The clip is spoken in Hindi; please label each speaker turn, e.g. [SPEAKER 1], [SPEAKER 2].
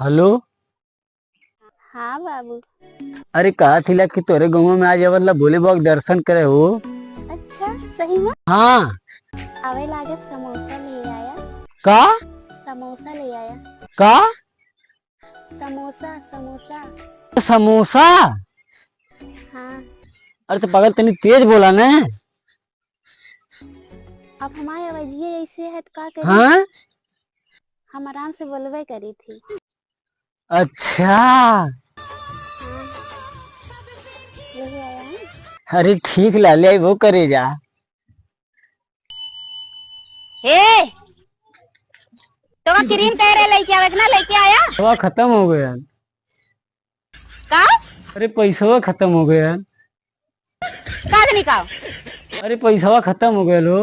[SPEAKER 1] हेलो।
[SPEAKER 2] हाँ बाबू।
[SPEAKER 1] अरे कहा थिला कि तोरे गाँव में आज अवला भोले बाबा के दर्शन करे हो।
[SPEAKER 2] अच्छा सही में।
[SPEAKER 1] हाँ।
[SPEAKER 2] आवे लागे समोसा ले आया।
[SPEAKER 1] का
[SPEAKER 2] समोसा ले आया।
[SPEAKER 1] का
[SPEAKER 2] समोसा समोसा।
[SPEAKER 1] समोसा।
[SPEAKER 2] हाँ।
[SPEAKER 1] अरे तो पागल तनी तेज बोला ने।
[SPEAKER 2] अब हमारे आवाजिए ऐसे है तो का करी।
[SPEAKER 1] हाँ।
[SPEAKER 2] हम आराम से बोलबे करी थी।
[SPEAKER 1] अच्छा।
[SPEAKER 2] हाँ ले आया है।
[SPEAKER 1] अरे ठीक ला ले वो करे जा।
[SPEAKER 3] हे तो का क्रीम कह रहे लेके आवे ना लेके आया
[SPEAKER 1] पैसा खत्म हो गया।
[SPEAKER 3] का
[SPEAKER 1] अरे पैसा खत्म हो गया।
[SPEAKER 3] का निकाल
[SPEAKER 1] अरे पैसा खत्म हो गया लो।